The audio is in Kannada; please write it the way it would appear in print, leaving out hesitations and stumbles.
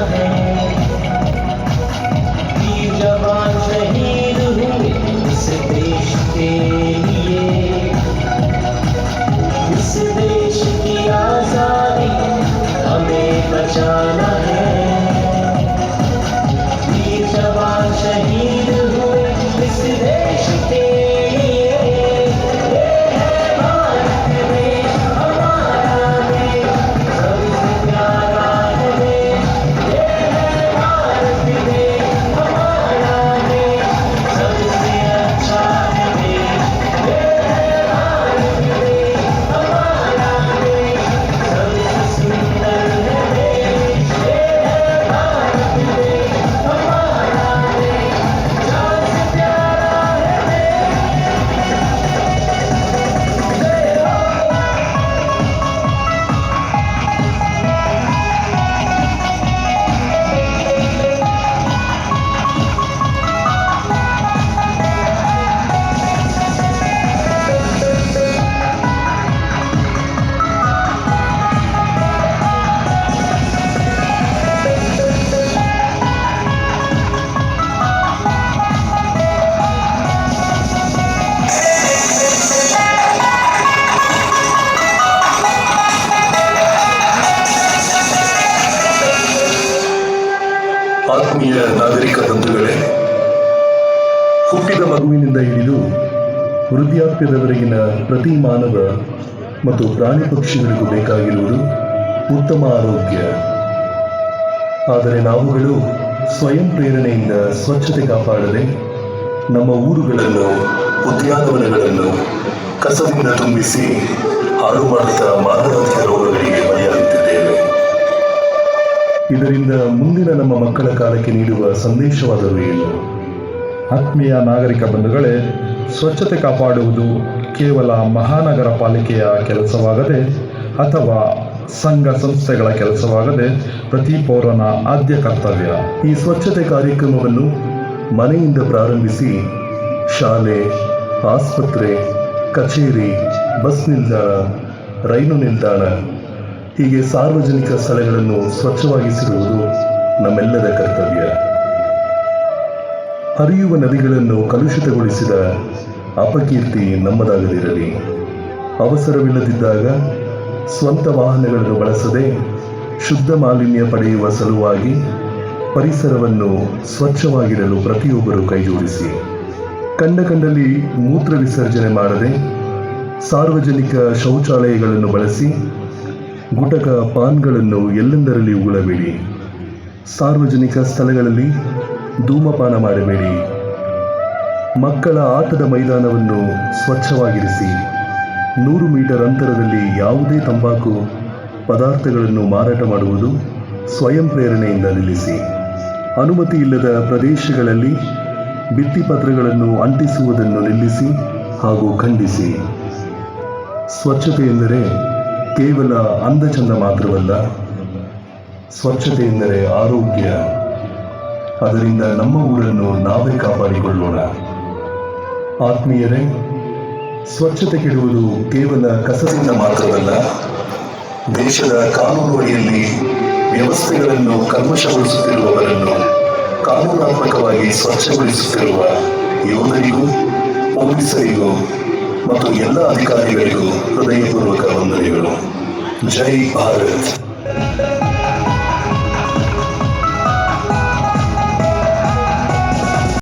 है। वीर जवान शहीद हुए इस देश के लिए, इस देश की आजादी हमें बचाना है। वीर जवान शहीद हुए इस देश के लिए, ये है भारत देश हमारा देश, सबसे प्यारा है देश। ये है भारत देश हमारा देश, सबसे अच्छा है देश। ये है भारत देश हमारा देश, सबसे सुंदर है देश। ये है भारत देश हमारा देश, सबसे प्यारा है देश। ಆತ್ಮೀಯ ನಾಗರಿಕ ಬಂಧುಗಳೇ, ಹುಟ್ಟಿದ ಮಗುವಿನಿಂದ ಹಿಡಿದು ವೃದ್ಧಾಪ್ಯದವರೆಗಿನ ಪ್ರತಿ ಮಾನವ ಮತ್ತು ಪ್ರಾಣಿ ಪಕ್ಷಿಗಳಿಗೂ ಬೇಕಾಗಿರುವುದು ಉತ್ತಮ ಆರೋಗ್ಯ. ಆದರೆ ನಾವುಗಳು ಸ್ವಯಂ ಪ್ರೇರಣೆಯಿಂದ ಸ್ವಚ್ಛತೆ ಕಾಪಾಡದೆ ನಮ್ಮ ಊರುಗಳನ್ನು, ಉದ್ಯಾನವನಗಳನ್ನು ಕಸದಿಂದ ತುಂಬಿಸಿ ಹಾಳು ಮಾಡುತ್ತಾ ಮಾರಣಾಂತಿಕ ರೋಗಗಳಿಗೆ ಬಲಿಯಾಗುತ್ತಿದ್ದೇವೆ. ಇದರಿಂದ ಮುಂದಿನ ನಮ್ಮ ಮಕ್ಕಳ ಕಾಲಕ್ಕೆ ನೀಡುವ ಸಂದೇಶವಾದರೂ ಏನು? ಆತ್ಮೀಯ ನಾಗರಿಕ ಬಂಧುಗಳೇ, ಸ್ವಚ್ಛತೆ ಕಾಪಾಡುವುದು ಕೇವಲ ಮಹಾನಗರ ಪಾಲಿಕೆಯ ಕೆಲಸವಾಗದೆ ಅಥವಾ ಸಂಘ ಸಂಸ್ಥೆಗಳ ಕೆಲಸವಾಗದೆ ಪ್ರತಿ ಪೌರನ ಆದ್ಯ ಕರ್ತವ್ಯ. ಈ ಸ್ವಚ್ಛತೆ ಕಾರ್ಯಕ್ರಮವನ್ನು ಮನೆಯಿಂದ ಪ್ರಾರಂಭಿಸಿ ಶಾಲೆ, ಆಸ್ಪತ್ರೆ, ಕಚೇರಿ, ಬಸ್ ನಿಲ್ದಾಣ, ರೈಲು ನಿಲ್ದಾಣ ಹೀಗೆ ಸಾರ್ವಜನಿಕ ಸ್ಥಳಗಳನ್ನು ಸ್ವಚ್ಛವಾಗಿಸಿರುವುದು ನಮ್ಮೆಲ್ಲರ ಕರ್ತವ್ಯ. ಹರಿಯುವ ನದಿಗಳನ್ನು ಕಲುಷಿತಗೊಳಿಸಿದ ಅಪಕೀರ್ತಿ ನಮ್ಮದಾಗದಿರಲಿ. ಅವಸರವಿಲ್ಲದಿದ್ದಾಗ ಸ್ವಂತ ವಾಹನಗಳನ್ನು ಬಳಸದೆ ಶುದ್ಧ ಮಾಲಿನ್ಯ ಪಡೆಯುವ ಸಲುವಾಗಿ ಪರಿಸರವನ್ನು ಸ್ವಚ್ಛವಾಗಿಡಲು ಪ್ರತಿಯೊಬ್ಬರು ಕೈಜೋಡಿಸಿ. ಕಂಡಲ್ಲಿ ಮೂತ್ರ ವಿಸರ್ಜನೆ ಮಾಡದೆ ಸಾರ್ವಜನಿಕ ಶೌಚಾಲಯಗಳನ್ನು ಬಳಸಿ ಗುಟಕ ಪಾನ್ಗಳನ್ನು ಎಲ್ಲೆಂದರಲ್ಲಿ ಉಗುಳಬೇಡಿ. ಸಾರ್ವಜನಿಕ ಸ್ಥಳಗಳಲ್ಲಿ ಧೂಮಪಾನ ಮಾಡಬೇಡಿ. ಮಕ್ಕಳ ಆಟದ ಮೈದಾನವನ್ನು ಸ್ವಚ್ಛವಾಗಿರಿಸಿ. 100 ಮೀಟರ್ ಅಂತರದಲ್ಲಿ ಯಾವುದೇ ತಂಬಾಕು ಪದಾರ್ಥಗಳನ್ನು ಮಾರಾಟ ಮಾಡುವುದು ಸ್ವಯಂ ಪ್ರೇರಣೆಯಿಂದ ನಿಲ್ಲಿಸಿ. ಅನುಮತಿ ಇಲ್ಲದ ಪ್ರದೇಶಗಳಲ್ಲಿ ಭಿತ್ತಿಪತ್ರಗಳನ್ನು ಅಂಟಿಸುವುದನ್ನು ನಿಲ್ಲಿಸಿ ಹಾಗೂ ಖಂಡಿಸಿ. ಸ್ವಚ್ಛತೆ ಎಂದರೆ ಕೇವಲ ಅಂದಚಂದ ಮಾತ್ರವಲ್ಲ, ಸ್ವಚ್ಛತೆ ಎಂದರೆ ಆರೋಗ್ಯ. ಅದರಿಂದ ನಮ್ಮ ಊರನ್ನು ನಾವೇ ಕಾಪಾಡಿಕೊಳ್ಳೋಣ. ಆತ್ಮೀಯರೇ, ಸ್ವಚ್ಛತೆ ಕೆಡುವುದು ಕೇವಲ ಕಸದಿಂದ ಮಾತ್ರವಲ್ಲ, ದೇಶದ ಕಾನೂನು ಅಡಿಯಲ್ಲಿ ವ್ಯವಸ್ಥೆಗಳನ್ನು ಕಲ್ಮಶಗೊಳಿಸುತ್ತಿರುವವರನ್ನು ಕಾನೂನಾತ್ಮಕವಾಗಿ ಸ್ವಚ್ಛಗೊಳಿಸುತ್ತಿರುವ ಯೋಧರಿಗೂ, ಪೊಲೀಸರಿಗೂ ಮತ್ತು ಎಲ್ಲ ಅಧಿಕಾರಿಗಳಿಗೂ ಹೃದಯಪೂರ್ವಕ ವಂದನೆಗಳು. ಜೈ ಭಾರತ್.